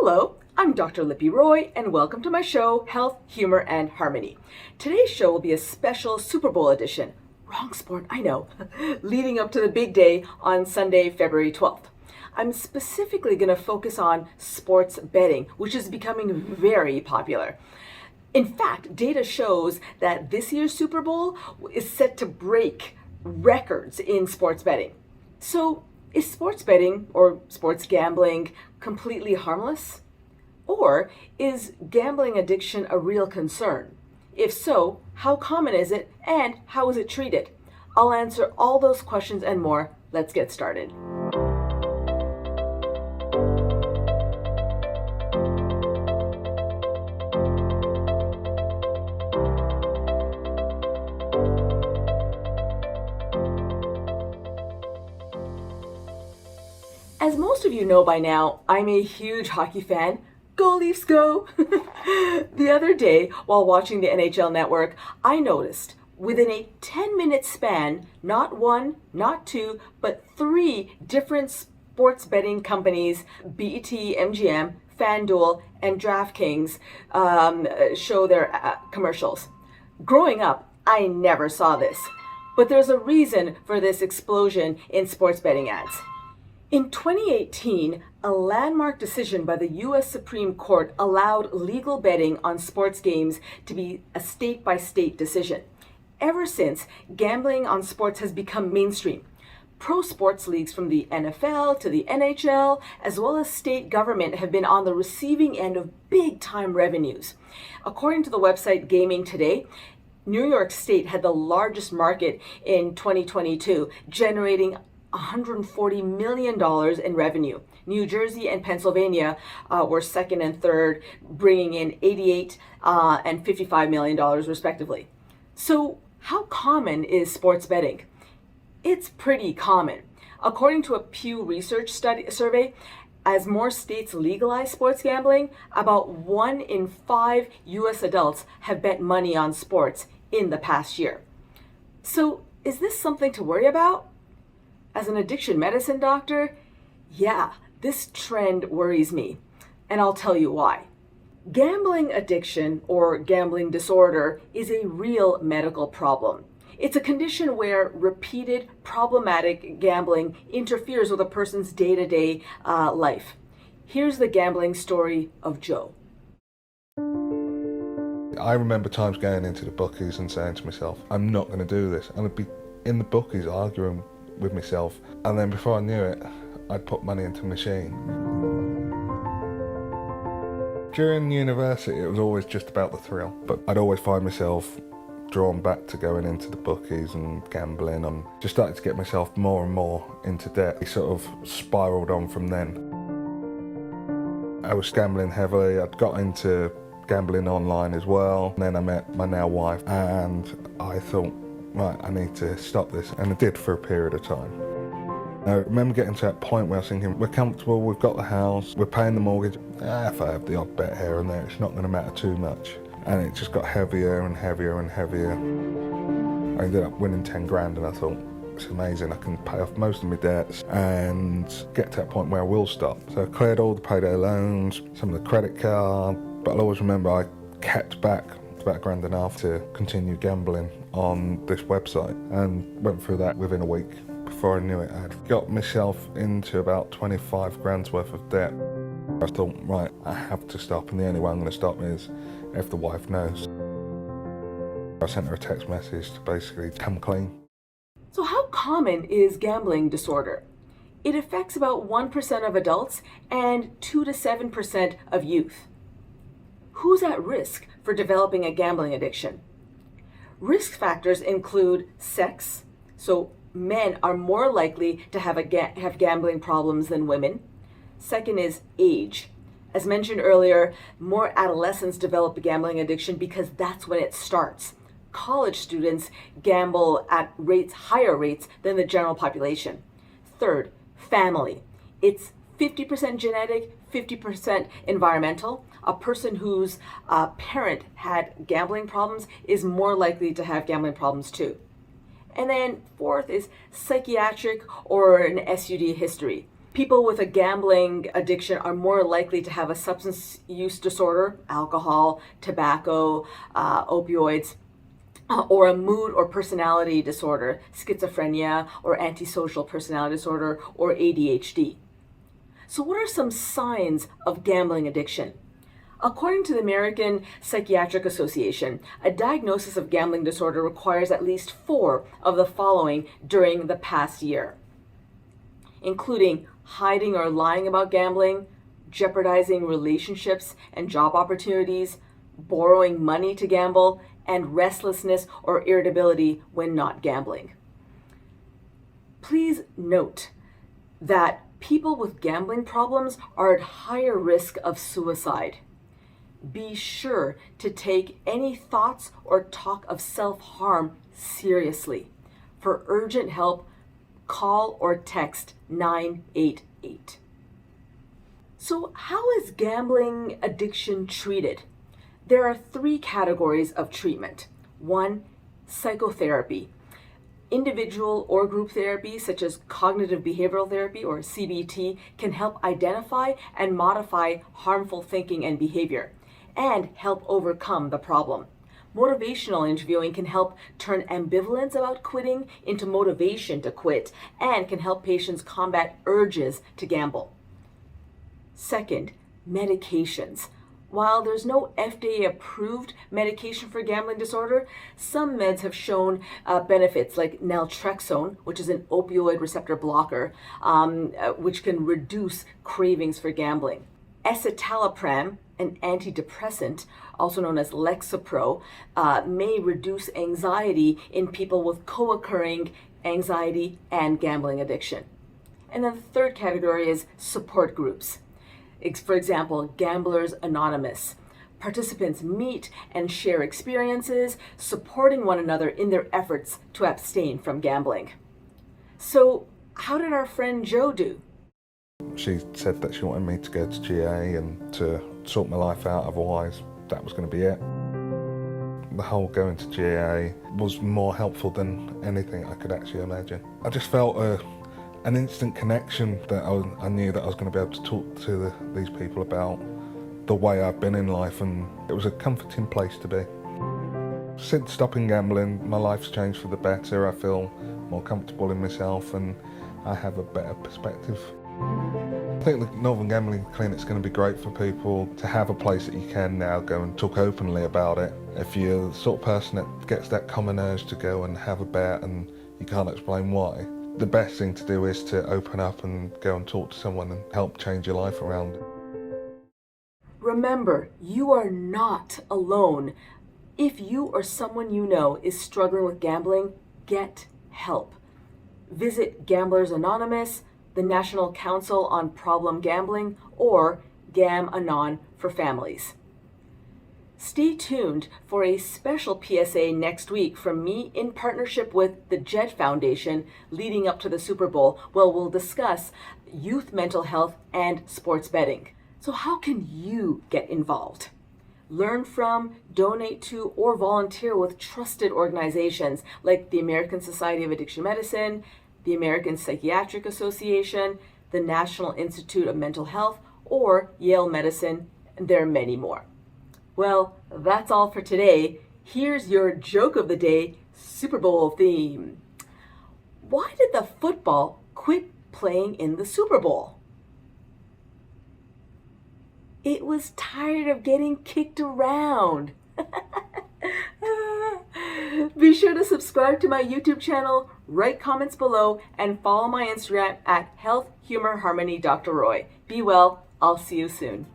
Hello, I'm Dr. Lipi Roy, and welcome to my show, Health, Humor, and Harmony. Today's show will be a special Super Bowl edition. Wrong sport, I know. Leading up to the big day on Sunday, February 12th. I'm specifically going to focus on sports betting, which is becoming very popular. In fact, data shows that this year's Super Bowl is set to break records in sports betting. So, is sports betting or sports gambling completely harmless? Or is gambling addiction a real concern? If so, how common is it and how is it treated? I'll answer all those questions and more. Let's get started. As most of you know by now, I'm a huge hockey fan. Go Leafs, go! The other day, while watching the NHL Network, I noticed within a 10-minute span, not one, not two, but three different sports betting companies, BET, MGM, FanDuel, and DraftKings, show their commercials. Growing up, I never saw this, but there's a reason for this explosion in sports betting ads. In 2018, a landmark decision by the U.S. Supreme Court allowed legal betting on sports games to be a state-by-state decision. Ever since, gambling on sports has become mainstream. Pro sports leagues from the NFL to the NHL, as well as state government, have been on the receiving end of big-time revenues. According to the website Gaming Today, New York State had the largest market in 2022, generating $140 million in revenue. New Jersey and Pennsylvania were second and third, bringing in $88 and $55 million respectively. So how common is sports betting? It's pretty common. According to a Pew Research survey, as more states legalize sports gambling, about 1 in 5 U.S. adults have bet money on sports in the past year. So is this something to worry about? As an addiction medicine doctor, yeah, this trend worries me, and I'll tell you why. Gambling addiction or gambling disorder is a real medical problem. It's a condition where repeated problematic gambling interferes with a person's day-to-day life. Here's the gambling story of Joe. I remember times going into the bookies and saying to myself, I'm not going to do this. And I'd be in the bookies arguing with myself, and then before I knew it, I'd put money into the machine. During university, it was always just about the thrill, but I'd always find myself drawn back to going into the bookies and gambling, and just started to get myself more and more into debt. It sort of spiraled on from then. I was gambling heavily. I'd got into gambling online as well. And then I met my now wife, and I thought, right, I need to stop this, and I did for a period of time. I remember getting to that point where I was thinking, we're comfortable, we've got the house, we're paying the mortgage. If I have the odd bet here and there, it's not going to matter too much. And it just got heavier and heavier and heavier. I ended up winning 10 grand, and I thought, it's amazing, I can pay off most of my debts and get to that point where I will stop. So I cleared all the payday loans, some of the credit card, but I'll always remember I kept back about £1.5 to continue gambling on this website, and went through that within a week. Before I knew it, I'd got myself into about 25 grand's worth of debt. I thought, right, I have to stop, and the only way I'm going to stop is if the wife knows. I sent her a text message to basically come clean. So how common is gambling disorder? It affects about 1% of adults and 2 to 7% of youth. Who's at risk for developing a gambling addiction? Risk factors include sex, so men are more likely to have gambling problems than women. Second is age. As mentioned earlier, more adolescents develop a gambling addiction because that's when it starts. College students gamble at higher rates than the general population. Third, family. It's 50% genetic, 50% environmental. A person whose parent had gambling problems is more likely to have gambling problems too. And then fourth is psychiatric or an SUD history. People with a gambling addiction are more likely to have a substance use disorder, alcohol, tobacco, opioids, or a mood or personality disorder, schizophrenia or antisocial personality disorder, or ADHD. So what are some signs of gambling addiction? According to the American Psychiatric Association, a diagnosis of gambling disorder requires at least 4 of the following during the past year, including hiding or lying about gambling, jeopardizing relationships and job opportunities, borrowing money to gamble, and restlessness or irritability when not gambling. Please note that people with gambling problems are at higher risk of suicide. Be sure to take any thoughts or talk of self-harm seriously. For urgent help, call or text 988. So how is gambling addiction treated? There are 3 categories of treatment. 1, psychotherapy. Individual or group therapy, such as cognitive behavioral therapy or CBT, can help identify and modify harmful thinking and behavior and help overcome the problem. Motivational interviewing can help turn ambivalence about quitting into motivation to quit and can help patients combat urges to gamble. Second, medications. While there's no FDA-approved medication for gambling disorder, some meds have shown benefits, like naltrexone, which is an opioid receptor blocker, which can reduce cravings for gambling. Escitalopram, an antidepressant, also known as Lexapro, may reduce anxiety in people with co-occurring anxiety and gambling addiction. And then the third category is support groups. For example, Gamblers Anonymous. Participants meet and share experiences, supporting one another in their efforts to abstain from gambling. So, how did our friend Jo do? She said that she wanted me to go to GA and to sort my life out, otherwise that was going to be it. The whole going to GA was more helpful than anything I could actually imagine. I just felt an instant connection that I knew that I was going to be able to talk to these people about the way I've been in life, and it was a comforting place to be. Since stopping gambling, my life's changed for the better. I feel more comfortable in myself and I have a better perspective. I think the Northern Gambling Clinic's going to be great for people to have a place that you can now go and talk openly about it. If you're the sort of person that gets that common urge to go and have a bet and you can't explain why, the best thing to do is to open up and go and talk to someone and help change your life around. Remember, you are not alone. If you or someone you know is struggling with gambling, get help. Visit Gamblers Anonymous, the National Council on Problem Gambling, or GamAnon for families. Stay tuned for a special PSA next week from me in partnership with the Jet Foundation leading up to the Super Bowl, where we'll discuss youth mental health and sports betting. So how can you get involved? Learn from, donate to, or volunteer with trusted organizations like the American Society of Addiction Medicine, the American Psychiatric Association, the National Institute of Mental Health, or Yale Medicine, and there are many more. Well, that's all for today. Here's your joke of the day, Super Bowl theme. Why did the football quit playing in the Super Bowl? It was tired of getting kicked around. Be sure to subscribe to my YouTube channel, write comments below, and follow my Instagram at Health Humor Harmony Dr. Roy. Be well. I'll see you soon.